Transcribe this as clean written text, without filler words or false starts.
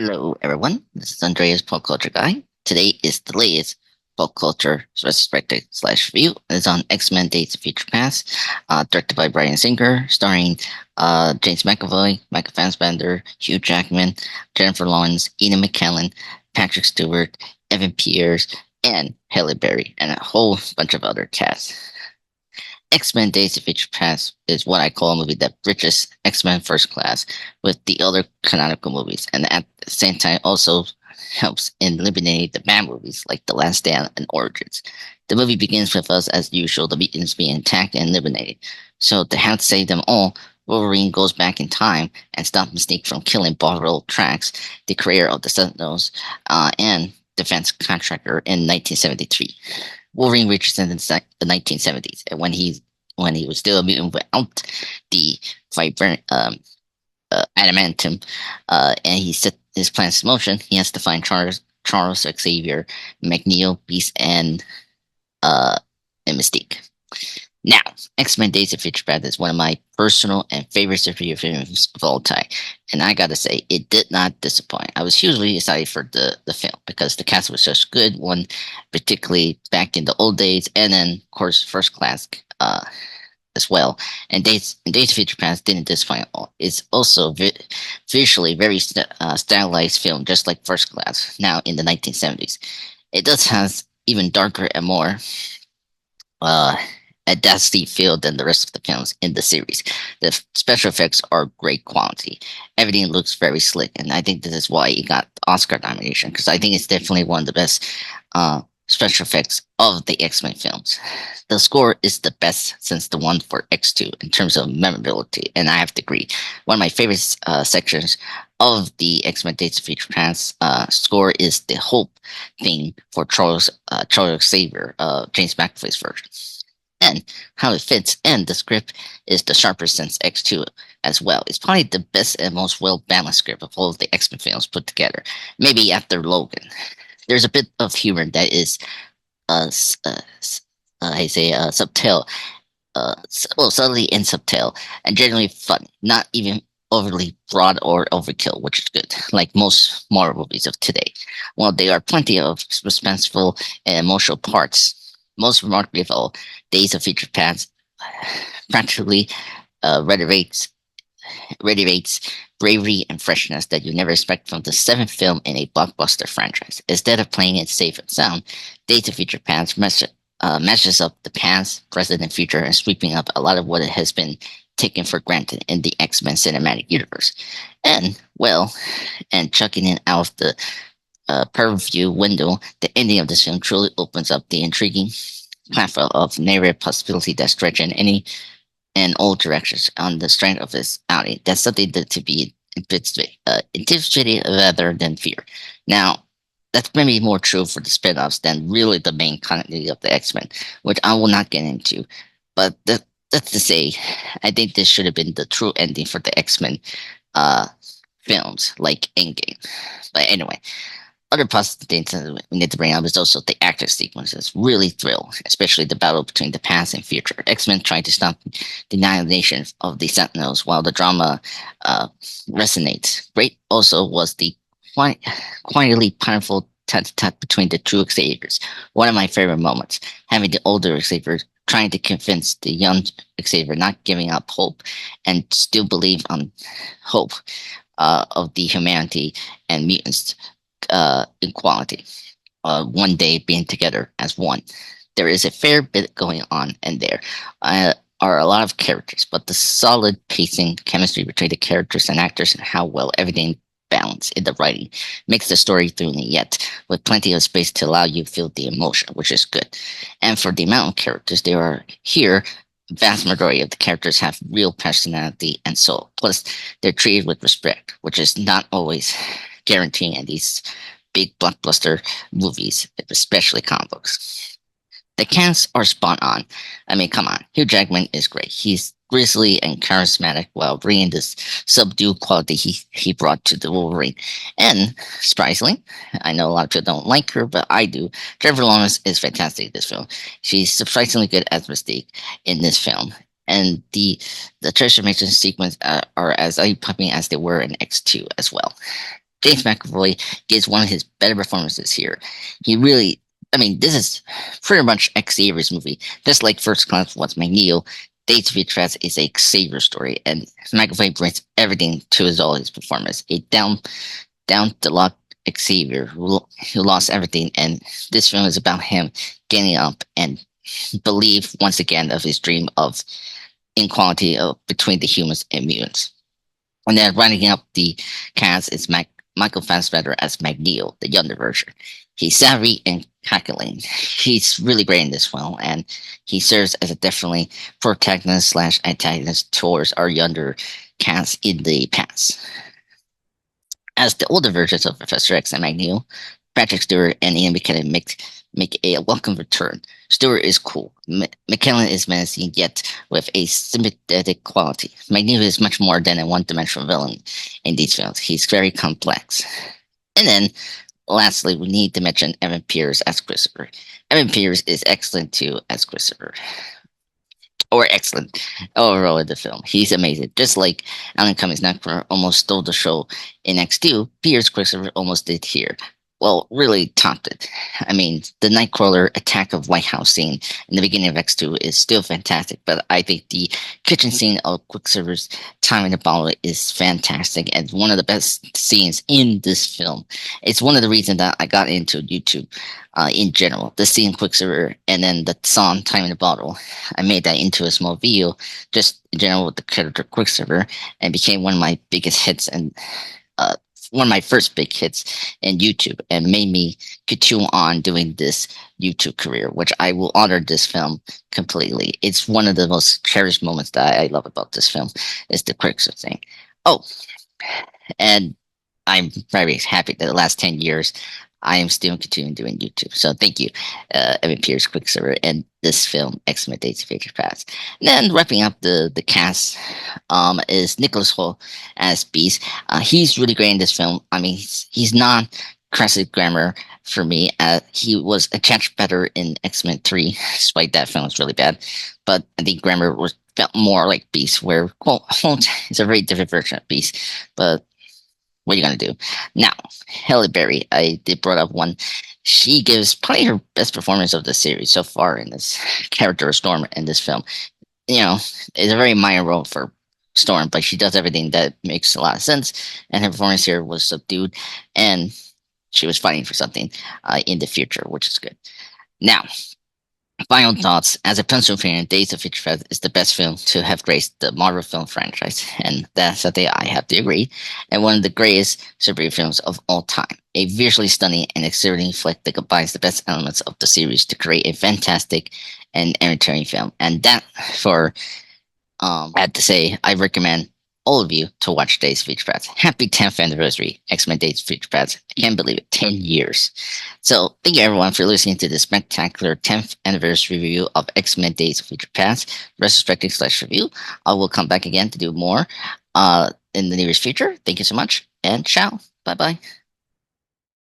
Hello, everyone. This is Andreas, Pop Culture Guy. Today is the latest pop culture retrospective slash review. It's on X-Men Days of Future Past, directed by Bryan Singer, starring James McAvoy, Michael Fassbender, Hugh Jackman, Jennifer Lawrence, Ian McKellen, Patrick Stewart, Evan Peters, and Halle Berry, and a whole bunch of other casts. X-Men Days of Future Past is what I call a movie that bridges X-Men First Class with the other canonical movies, and at the same time also helps in eliminating the bad movies like The Last Stand and Origins. The movie begins with us as usual, the mutants being attacked and eliminated. So to have to save them all, Wolverine goes back in time and stops Mystique from killing Bottle Trax, the creator of the Sentinels, and defense contractor in 1973. Wolverine reaches in the 1970s, and when he was still a mutant without the vibrant adamantium, and he set his plans in motion, he has to find Charles Xavier, McNeil, Beast, uh, and Mystique. Now, X-Men Days of Future Past is one of my personal and favorite superhero films of all time. And I gotta say, it did not disappoint. I was hugely excited for the film because the cast was such good, one particularly back in the old days, and then, of course, First Class as well. And Days of Future Past didn't disappoint at all. It's also visually very stylized film, just like First Class, now in the 1970s. It does have even darker and more uh, a dusty feel than the rest of the films in the series. The special effects are great quality. Everything looks very slick, and I think this is why it got the Oscar nomination because I think it's definitely one of the best special effects of the X-Men films. The score is the best since the one for X2 in terms of memorability, and I have to agree. One of my favorite sections of the X-Men Days of Future Past score is the Hope theme for Charles Xavier, James McAvoy's version, and how it fits. And the script is the sharpest since X2 as well. It's probably the best and most well balanced script of all of the X Men films put together, maybe after Logan. There's a bit of humor that is, I say, subtle, subtly and subtle, and generally fun, not even overly broad or overkill, which is good, like most Marvel movies of today. While there are plenty of suspenseful and emotional parts, most remarkably of all, Days of Future Past practically renovates bravery and freshness that you never expect from the seventh film in a blockbuster franchise. Instead of playing it safe and sound, Days of Future Past meshes up the past, present, and future, and sweeping up a lot of what has been taken for granted in the X-Men cinematic universe. And, well, and chucking it out of the purview window, the ending of this film truly opens up the intriguing platform of narrative possibility that stretch in any and all directions on the strength of his outing. That's something to be anticipated rather than fear. Now, that's maybe more true for the spin-offs than really the main continuity of the X-Men, which I will not get into. But that's to say, I think this should have been the true ending for the X-Men uh, films, like Endgame. But anyway, other positive things that we need to bring up is also the action sequences. Really thrill, especially the battle between the past and future. X-Men trying to stop the annihilation of the Sentinels while the drama resonates. Great also was the quietly powerful tete-a-tete between the two Xaviers. One of my favorite moments, having the older Xavier trying to convince the young Xavier not giving up hope and still believe on hope of the humanity and mutants equality, one day being together as one. There is a fair bit going on, and there are a lot of characters, but the solid pacing, chemistry between the characters and actors, and how well everything balanced in the writing makes the story thrilling, yet with plenty of space to allow you to feel the emotion, which is good. And for the amount of characters there are here, vast majority of the characters have real personality and soul. Plus, they're treated with respect, which is not always guaranteeing in these big blockbuster movies, especially comic books. The cans are spot on. I mean, come on. Hugh Jackman is great. He's grisly and charismatic while bringing this subdued quality he brought to the Wolverine. And surprisingly, I know a lot of people don't like her, but I do. Jennifer Lawrence is fantastic in this film. She's surprisingly good as Mystique in this film. And the transformation sequence are as eye-popping as they were in X2 as well. James McAvoy gives one of his better performances here. He really, I mean, this is pretty much Xavier's movie. Just like First Class was Magneto, Days of Future Past is a Xavier story, and McAvoy brings everything to his all his performance. A down the luck Xavier who lost everything, and this film is about him getting up and believe once again of his dream of inequality between the humans and mutants. And then running up the cast is Michael Fassbender as Magneto, the younger version. He's savvy and calculating. He's really great in this film, and he serves as a definitely protagonist slash antagonist towards our younger cast in the past. As the older versions of Professor X and Magneto, Patrick Stewart and Ian McKellen make a welcome return. Stewart is cool. McKellen is menacing, yet with a sympathetic quality. Magneto is much more than a one-dimensional villain in these films. He's very complex. And then, lastly, we need to mention Evan Pierce as Christopher. Evan Pierce is excellent too as Christopher. Or excellent overall in the film. He's amazing. Just like Alan Cummings' Nightcrawler almost stole the show in X2, Pierce Christopher almost did here. Well, really topped it. I mean, the Nightcrawler attack of White House scene in the beginning of X2 is still fantastic, but I think the kitchen scene of Quicksilver's time in the bottle is fantastic and one of the best scenes in this film. It's one of the reasons that I got into YouTube in general. The scene Quicksilver and then the song Time in the Bottle. I made that into a small video just in general with the character Quicksilver and became one of my biggest hits and uh, one of my first big hits in YouTube and made me continue on doing this YouTube career, which I will honor this film completely. It's one of the most cherished moments that I love about this film is the Quicksilver thing. Oh, and I'm very happy that the last 10 years I am still continuing doing YouTube. So thank you, Evan Pierce, Quicksilver, and this film, X-Men Days of Future Past. And then wrapping up the cast is Nicholas Hoult as Beast. He's really great in this film. I mean, he's not classic grammar for me. He was a touch better in X-Men 3, despite that film was really bad. But I think grammar was felt more like Beast, where Holt is a very different version of Beast. But what are you gonna do? Now, Halle Berry, I did brought up one. She gives probably her best performance of the series so far in this character of Storm in this film. You know, it's a very minor role for Storm, but she does everything that makes a lot of sense. And her performance here was subdued, and she was fighting for something in the future, which is good. Now, final thoughts. As a pencil fan, Days of Future Past is the best film to have graced the Marvel film franchise, and that's something I have to agree. And one of the greatest superhero films of all time. A visually stunning and exhilarating flick that combines the best elements of the series to create a fantastic and entertaining film. And that, for I have to say, I recommend all of you to watch Days of Future Past. Happy 10th anniversary, X-Men Days of Future Past. I can't believe it, 10 years. So thank you everyone for listening to this spectacular 10th anniversary review of X-Men Days of Future Past, retrospective / review. I will come back again to do more in the nearest future. Thank you so much, and ciao. Bye-bye.